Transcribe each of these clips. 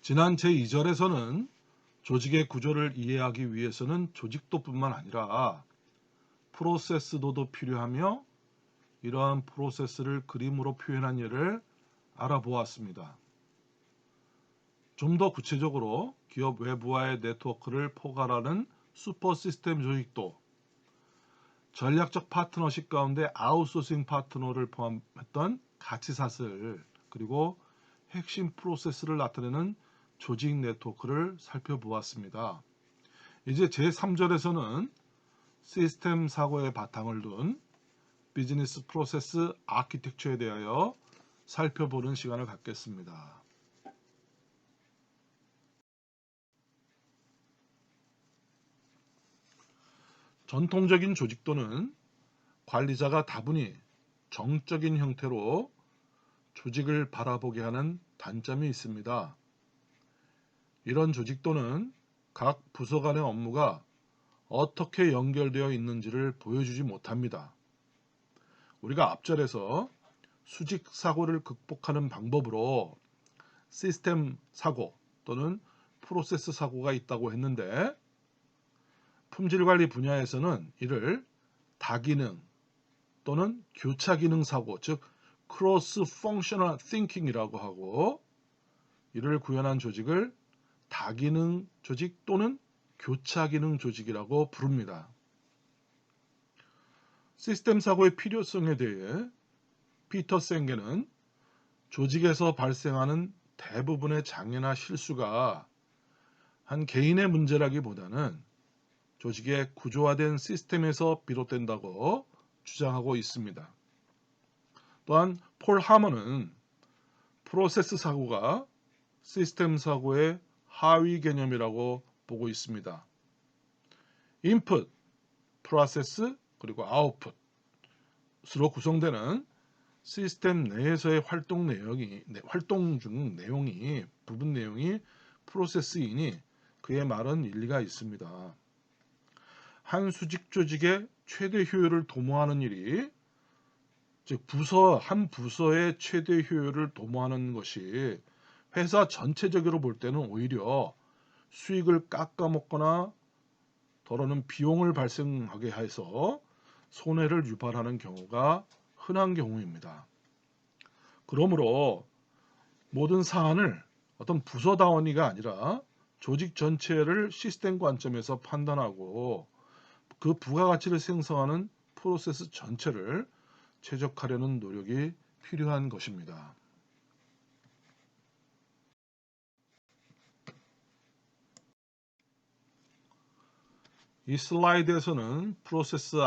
지난 제2절에서는 조직의 구조를 이해하기 위해서는 조직도뿐만 아니라 프로세스도도 필요하며 이러한 프로세스를 그림으로 표현한 예를 알아보았습니다. 좀 더 구체적으로 기업 외부와의 네트워크를 포괄하는 슈퍼시스템 조직도, 전략적 파트너십 가운데 아웃소싱 파트너를 포함했던 가치사슬, 그리고 핵심 프로세스를 나타내는 조직 네트워크를 살펴보았습니다. 이제 제3절에서는 시스템 사고의 바탕을 둔 비즈니스 프로세스 아키텍처에 대하여 살펴보는 시간을 갖겠습니다. 전통적인 조직도는 관리자가 다분히 정적인 형태로 조직을 바라보게 하는 단점이 있습니다. 이런 조직도는 각 부서 간의 업무가 어떻게 연결되어 있는지를 보여주지 못합니다. 우리가 앞절에서 수직 사고를 극복하는 방법으로 시스템 사고 또는 프로세스 사고가 있다고 했는데, 품질관리 분야에서는 이를 다기능 또는 교차기능 사고, 즉 크로스 펑셔널 띵킹이라고 하고, 이를 구현한 조직을 다기능 조직 또는 교차기능 조직이라고 부릅니다. 시스템 사고의 필요성에 대해 피터 생게는 조직에서 발생하는 대부분의 장애나 실수가 한 개인의 문제라기보다는 조직의 구조화된 시스템에서 비롯된다고 주장하고 있습니다. 또한 폴 하머는 프로세스 사고가 시스템 사고의 하위 개념이라고 보고 있습니다. 인풋, 프로세스, 그리고 아웃풋으로 구성되는 시스템 내에서의 활동 중 내용이 부분 내용이 프로세스이니 그의 말은 일리가 있습니다. 한 수직 조직의 최대 효율을 도모하는 일이, 즉 한 부서의 최대 효율을 도모하는 것이 회사 전체적으로 볼 때는 오히려 수익을 깎아먹거나 더러는 비용을 발생하게 해서 손해를 유발하는 경우가 흔한 경우입니다. 그러므로 모든 사안을 어떤 부서 단위가 아니라 조직 전체를 시스템 관점에서 판단하고 그 부가가치를 생성하는 프로세스 전체를 최적화하려는 노력이 필요한 것입니다. 이 슬라이드에서는 프로세스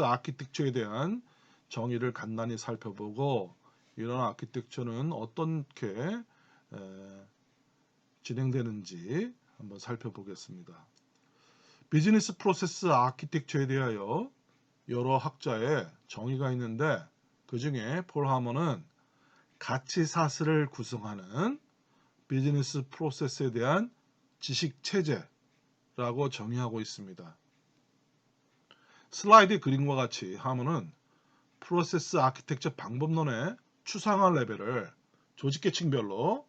아키텍처에 대한 정의를 간단히 살펴보고 이런 아키텍처는 어떻게 진행되는지 한번 살펴보겠습니다. 비즈니스 프로세스 아키텍처에 대하여 여러 학자의 정의가 있는데, 그 중에 폴 하머는 가치사슬을 구성하는 비즈니스 프로세스에 대한 지식체제라고 정의하고 있습니다. 슬라이드 그림과 같이 하머는 프로세스 아키텍처 방법론의 추상화 레벨을 조직계층별로,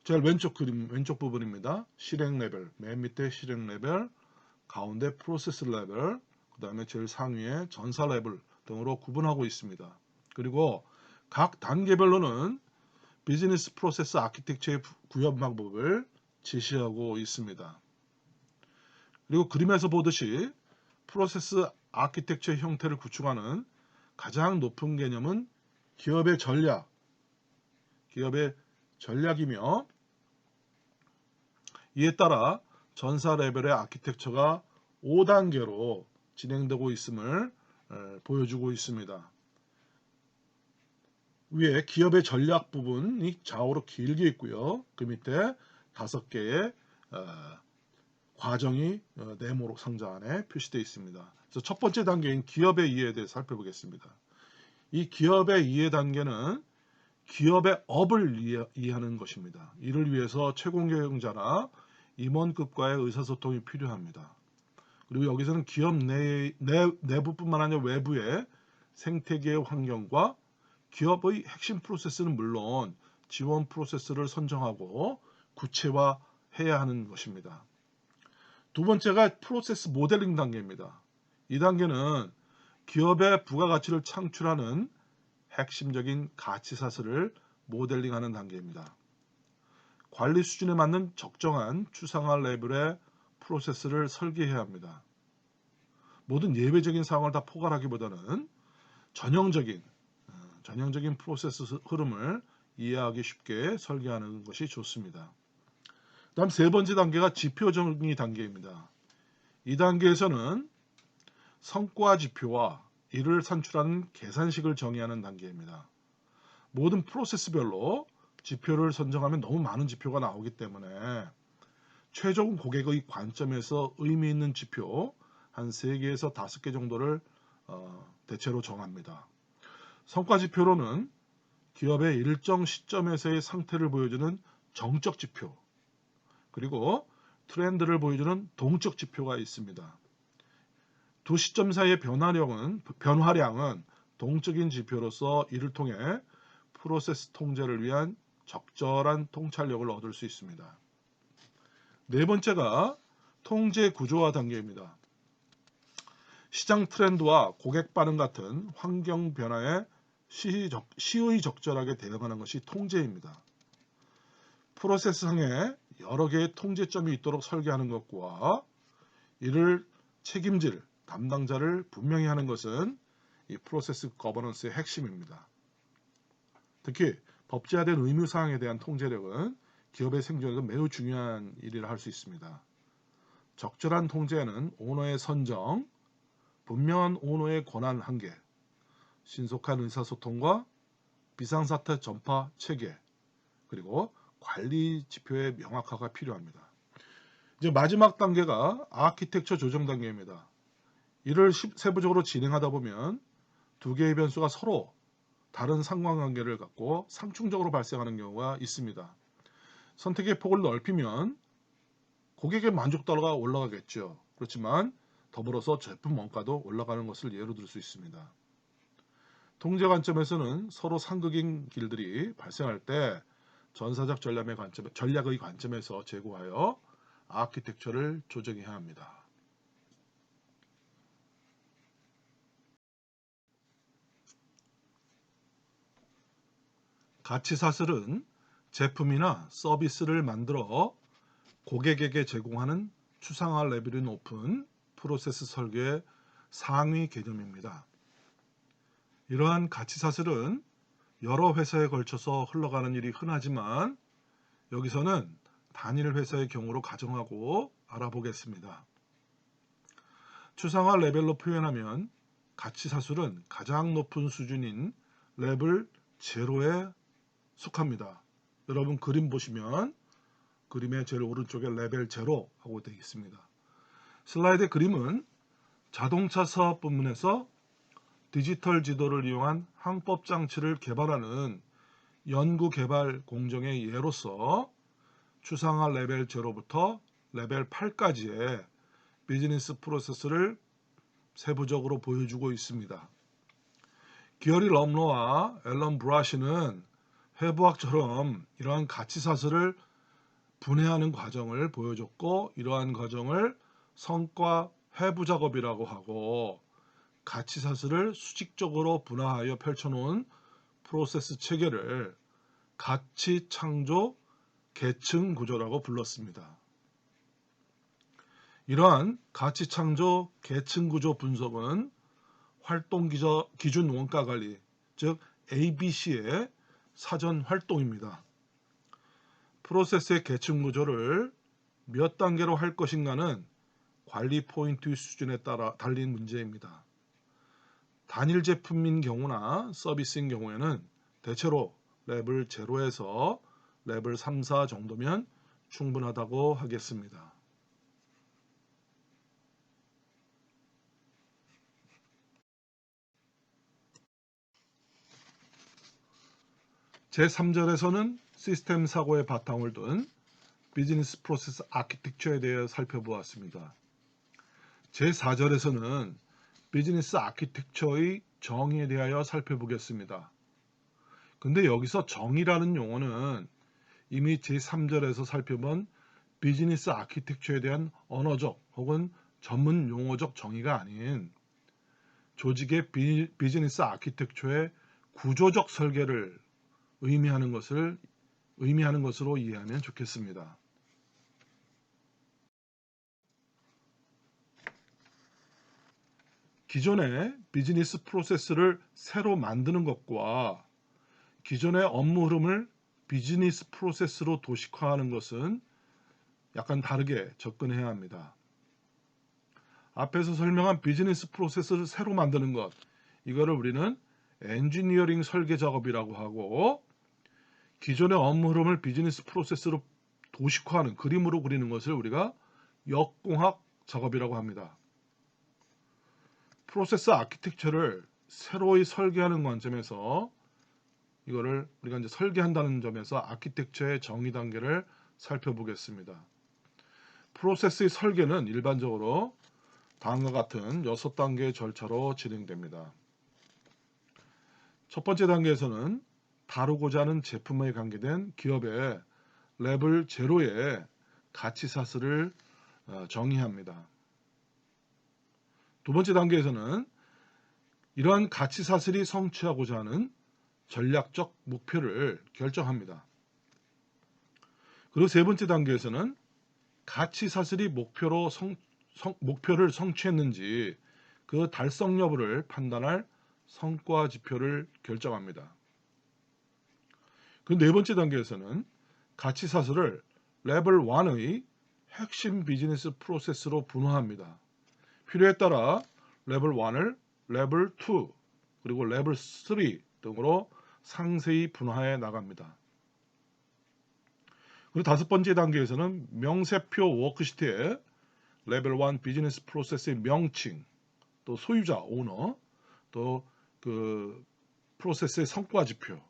제일 왼쪽 부분입니다. 실행 레벨, 맨 밑에 실행 레벨, 가운데 프로세스 레벨, 그 다음에 제일 상위에 전사 레벨 등으로 구분하고 있습니다. 그리고 각 단계별로는 비즈니스 프로세스 아키텍처의 구현 방법을 제시하고 있습니다. 그리고 그림에서 보듯이 프로세스 아키텍처 형태를 구축하는 가장 높은 개념은 기업의 전략이며, 이에 따라 전사 레벨의 아키텍처가 5단계로 진행되고 있음을 보여주고 있습니다. 위에 기업의 전략 부분이 좌우로 길게 있고요. 그 밑에 5개의 과정이 네모로 상자 안에 표시되어 있습니다. 그래서 첫 번째 단계인 기업의 이해에 대해 살펴보겠습니다. 이 기업의 이해 단계는 기업의 업을 이해하는 것입니다. 이를 위해서 최고 경영자나 임원급과의 의사소통이 필요합니다. 그리고 여기서는 기업 내부뿐만 아니라 외부의 생태계의 환경과 기업의 핵심 프로세스는 물론 지원 프로세스를 선정하고 구체화해야 하는 것입니다. 두 번째가 프로세스 모델링 단계입니다. 이 단계는 기업의 부가가치를 창출하는 핵심적인 가치사슬을 모델링하는 단계입니다. 관리 수준에 맞는 적정한 추상화 레벨의 프로세스를 설계해야 합니다. 모든 예외적인 상황을 다 포괄하기보다는 전형적인 프로세스 흐름을 이해하기 쉽게 설계하는 것이 좋습니다. 다음 세 번째 단계가 지표 정의 단계입니다. 이 단계에서는 성과 지표와 이를 산출하는 계산식을 정의하는 단계입니다. 모든 프로세스별로 지표를 선정하면 너무 많은 지표가 나오기 때문에 최종 고객의 관점에서 의미 있는 지표 한 3개에서 5개 정도를 대체로 정합니다. 성과 지표로는 기업의 일정 시점에서의 상태를 보여주는 정적 지표, 그리고 트렌드를 보여주는 동적 지표가 있습니다. 두 시점 사이의 변화량은 동적인 지표로서 이를 통해 프로세스 통제를 위한 적절한 통찰력을 얻을 수 있습니다. 네 번째가 통제 구조화 단계입니다. 시장 트렌드와 고객 반응 같은 환경 변화에 시의 적절하게 대응하는 것이 통제입니다. 프로세스상에 여러 개의 통제점이 있도록 설계하는 것과 이를 책임질 담당자를 분명히 하는 것은 이 프로세스 거버넌스의 핵심입니다. 특히 법제화된 의무사항에 대한 통제력은 기업의 생존에도 매우 중요한 일이라 할 수 있습니다. 적절한 통제에는 오너의 선정, 분명한 오너의 권한 한계, 신속한 의사소통과 비상사태 전파 체계, 그리고 관리 지표의 명확화가 필요합니다. 이제 마지막 단계가 아키텍처 조정 단계입니다. 이를 세부적으로 진행하다 보면 두 개의 변수가 서로 다른 상관관계를 갖고 상충적으로 발생하는 경우가 있습니다. 선택의 폭을 넓히면 고객의 만족도가 올라가겠죠. 그렇지만 더불어서 제품 원가도 올라가는 것을 예로 들 수 있습니다. 통제 관점에서는 서로 상극인 길들이 발생할 때 전사적 전략의 관점에서 제고하여 아키텍처를 조정해야 합니다. 가치사슬은 제품이나 서비스를 만들어 고객에게 제공하는 추상화 레벨이 높은 프로세스 설계의 상위 개념입니다. 이러한 가치사슬은 여러 회사에 걸쳐서 흘러가는 일이 흔하지만 여기서는 단일 회사의 경우로 가정하고 알아보겠습니다. 추상화 레벨로 표현하면 가치사슬은 가장 높은 수준인 레벨 제로에 속합니다. 여러분 그림 보시면 그림의 제일 오른쪽에 레벨 제로 하고 되어 있습니다. 슬라이드 그림은 자동차 사업 부문에서 디지털 지도를 이용한 항법 장치를 개발하는 연구 개발 공정의 예로서 추상화 레벨 제로부터 레벨 8까지의 비즈니스 프로세스를 세부적으로 보여주고 있습니다. 기어리 럼러와 앨런 브라시는 회부학처럼 이러한 가치사슬을 분해하는 과정을 보여줬고 이러한 과정을 성과 회부 작업이라고 하고 가치사슬을 수직적으로 분화하여 펼쳐놓은 프로세스 체계를 가치창조 계층 구조라고 불렀습니다. 이러한 가치창조 계층 구조 분석은 활동 기준 원가 관리, 즉 ABC의 사전 활동입니다. 프로세스의 계층 구조를 몇 단계로 할 것인가는 관리 포인트 수준에 따라 달린 문제입니다. 단일 제품인 경우나 서비스인 경우에는 대체로 레벨 0에서 레벨 3, 4 정도면 충분하다고 하겠습니다. 제3절에서는 시스템 사고의 바탕을 둔 비즈니스 프로세스 아키텍처에 대해 살펴보았습니다. 제4절에서는 비즈니스 아키텍처의 정의에 대하여 살펴보겠습니다. 근데 여기서 정의라는 용어는 이미 제3절에서 살펴본 비즈니스 아키텍처에 대한 언어적 혹은 전문 용어적 정의가 아닌 조직의 비즈니스 아키텍처의 구조적 설계를 의미하는 것으로 이해하면 좋겠습니다. 기존의 비즈니스 프로세스를 새로 만드는 것과 기존의 업무 흐름을 비즈니스 프로세스로 도식화하는 것은 약간 다르게 접근해야 합니다. 앞에서 설명한 비즈니스 프로세스를 새로 만드는 것, 이거를 우리는 엔지니어링 설계 작업이라고 하고, 기존의 업무 흐름을 비즈니스 프로세스로 도식화하는, 그림으로 그리는 것을 우리가 역공학 작업이라고 합니다. 프로세스 아키텍처를 새로이 설계하는 관점에서 이거를 우리가 이제 설계한다는 점에서 아키텍처의 정의 단계를 살펴보겠습니다. 프로세스의 설계는 일반적으로 다음과 같은 6단계의 절차로 진행됩니다. 첫 번째 단계에서는 다루고자 하는 제품에 관계된 기업의 레벨 제로의 가치 사슬을 정의합니다. 두 번째 단계에서는 이러한 가치 사슬이 성취하고자 하는 전략적 목표를 결정합니다. 그리고 세 번째 단계에서는 가치 사슬이 목표를 성취했는지 그 달성 여부를 판단할 성과 지표를 결정합니다. 그 네 번째 단계에서는 가치 사슬을 레벨 1의 핵심 비즈니스 프로세스로 분화합니다. 필요에 따라 레벨 1을 레벨 2 그리고 레벨 3 등으로 상세히 분화해 나갑니다. 그리고 다섯 번째 단계에서는 명세표 워크시트에 레벨 1 비즈니스 프로세스의 명칭, 또 소유자, 오너, 또 그 프로세스의 성과 지표,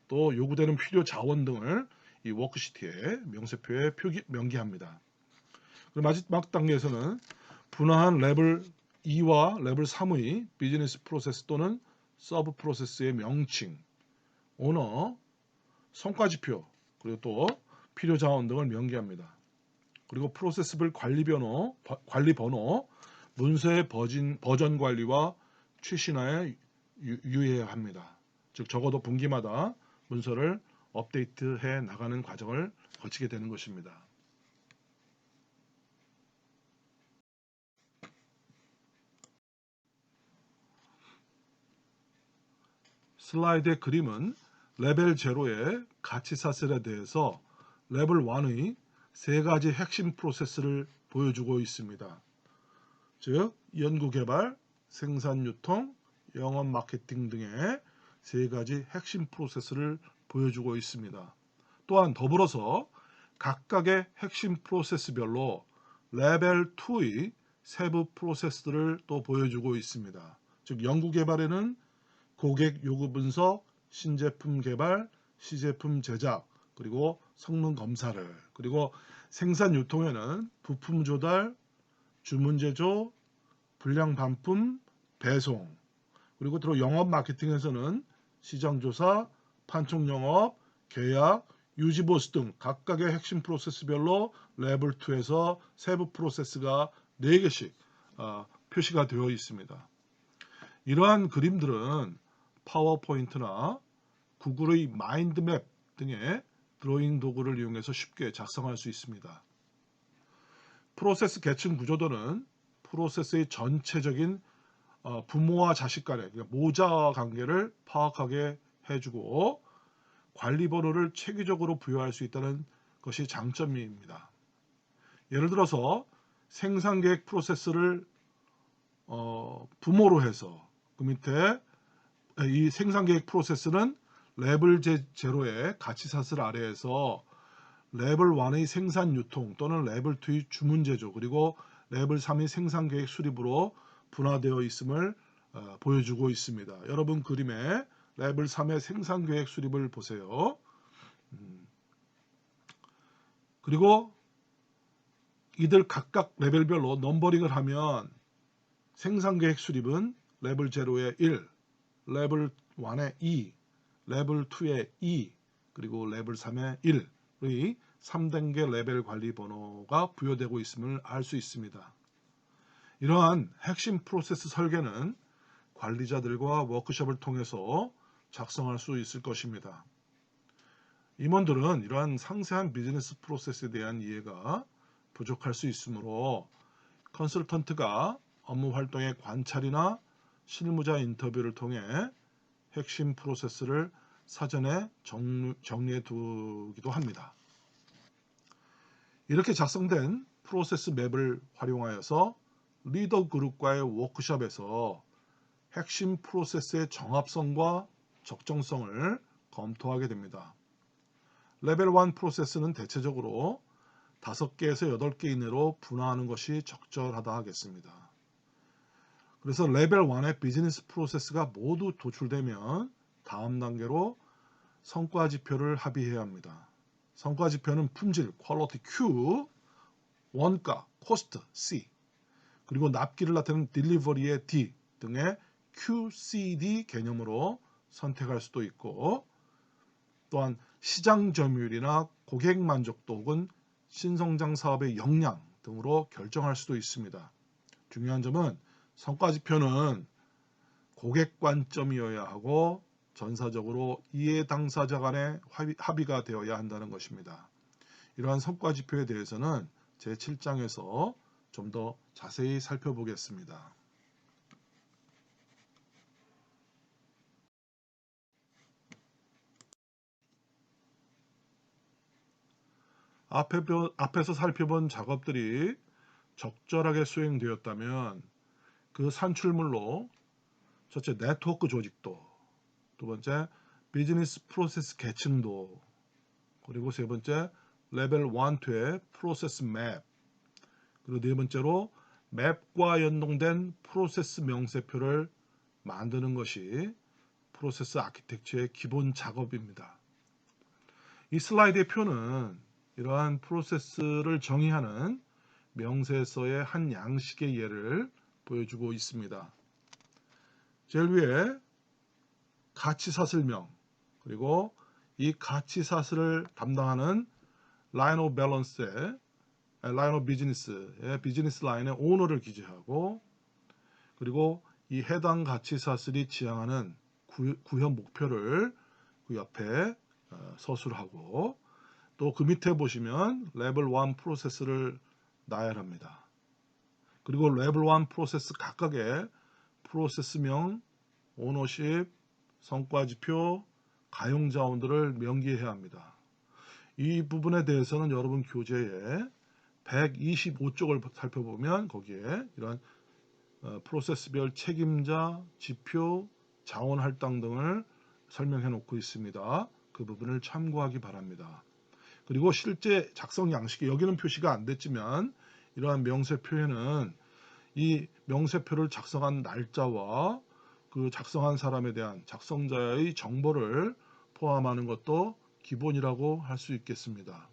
또 요구되는 필요 자원 등을 이 워크시트에 명세표에 명기합니다. 그리고 마지막 단계에서는 분화한 레벨 2와 레벨 3의 비즈니스 프로세스 또는 서브 프로세스의 명칭, 오너, 성과 지표, 그리고 또 필요 자원 등을 명기합니다. 그리고 프로세스별 관리 번호, 문서의 버전 관리와 최신화에 유의해야 합니다. 즉 적어도 분기마다 문서를 업데이트해 나가는 과정을 거치게 되는 것입니다. 슬라이드의 그림은 레벨 0의 가치 사슬에 대해서 레벨 1의 세 가지 핵심 프로세스를 보여주고 있습니다. 즉 연구개발, 생산유통, 영업 마케팅 등의 세 가지 핵심 프로세스를 보여주고 있습니다. 또한 더불어서 각각의 핵심 프로세스별로 레벨 2의 세부 프로세스들을 또 보여주고 있습니다. 즉 연구개발에는 고객 요구 분석, 신제품 개발, 시제품 제작, 그리고 성능 검사를, 그리고 생산 유통에는 부품 조달, 주문 제조, 불량 반품, 배송, 그리고 또 영업 마케팅에서는 시장 조사, 판촉 영업, 계약, 유지 보수 등 각각의 핵심 프로세스별로 레벨 2에서 세부 프로세스가 4개씩 표시가 되어 있습니다. 이러한 그림들은 파워포인트나 구글의 마인드맵 등의 드로잉 도구를 이용해서 쉽게 작성할 수 있습니다. 프로세스 계층 구조도는 프로세스의 전체적인 부모와 자식 간의 모자 관계를 파악하게 해주고 관리 번호를 체계적으로 부여할 수 있다는 것이 장점입니다. 예를 들어서 생산계획 프로세스를 부모로 해서 그 밑에 이 생산계획 프로세스는 레벨 제로의 가치사슬 아래에서 레벨 1의 생산 유통 또는 레벨 2의 주문 제조 그리고 레벨 3의 생산계획 수립으로 분화되어 있음을 보여주고 있습니다. 여러분 그림에 레벨 3의 생산계획 수립을 보세요. 그리고 이들 각각 레벨별로 넘버링을 하면 생산계획 수립은 레벨 0의 1, 레벨 1의 2, 레벨 2의 2 그리고 레벨 3의 1의 3단계 레벨 관리 번호가 부여되고 있음을 알 수 있습니다. 이러한 핵심 프로세스 설계는 관리자들과 워크숍을 통해서 작성할 수 있을 것입니다. 임원들은 이러한 상세한 비즈니스 프로세스에 대한 이해가 부족할 수 있으므로 컨설턴트가 업무 활동의 관찰이나 실무자 인터뷰를 통해 핵심 프로세스를 사전에 정리해 두기도 합니다. 이렇게 작성된 프로세스 맵을 활용하여서 리더 그룹과의 워크숍에서 핵심 프로세스의 정합성과 적정성을 검토하게 됩니다. 레벨 1 프로세스는 대체적으로 5개에서 8개 이내로 분화하는 것이 적절하다 하겠습니다. 그래서 레벨 1의 비즈니스 프로세스가 모두 도출되면 다음 단계로 성과 지표를 합의해야 합니다. 성과 지표는 품질, 퀄리티 Q, 원가, 코스트 C, 그리고 납기를 나타내는 딜리버리의 D 등의 QCD 개념으로 선택할 수도 있고, 또한 시장 점유율이나 고객 만족도 혹은 신성장 사업의 역량 등으로 결정할 수도 있습니다. 중요한 점은 성과 지표는 고객 관점이어야 하고 전사적으로 이해 당사자 간의 합의가 되어야 한다는 것입니다. 이러한 성과 지표에 대해서는 제7장에서 좀 더 자세히 살펴보겠습니다. 앞에서 살펴본 작업들이 적절하게 수행되었다면 그 산출물로 첫째 네트워크 조직도, 두 번째 비즈니스 프로세스 계층도, 그리고 세 번째 레벨 1, 2의 프로세스 맵, 그리고 네 번째로 맵과 연동된 프로세스 명세표를 만드는 것이 프로세스 아키텍처의 기본 작업입니다. 이 슬라이드의 표는 이러한 프로세스를 정의하는 명세서의 한 양식의 예를 보여주고 있습니다. 제일 위에 가치사슬명, 그리고 이 가치사슬을 담당하는 라인 오브 밸런스의 라인 오브 비즈니스의 비즈니스 라인의 오너를 기재하고, 그리고 이 해당 가치사슬이 지향하는 구현 목표를 그 옆에 서술하고, 또 그 밑에 보시면 레벨 1 프로세스를 나열합니다. 그리고 레벨 1 프로세스 각각의 프로세스명, 오너십, 성과지표, 가용자원들을 명기해야 합니다. 이 부분에 대해서는 여러분 교재에 125쪽을 살펴보면 거기에 이런 프로세스별 책임자, 지표, 자원 할당 등을 설명해 놓고 있습니다. 그 부분을 참고하기 바랍니다. 그리고 실제 작성 양식이 여기는 표시가 안 됐지만 이러한 명세표에는 이 명세표를 작성한 날짜와 그 작성한 사람에 대한 작성자의 정보를 포함하는 것도 기본이라고 할 수 있겠습니다.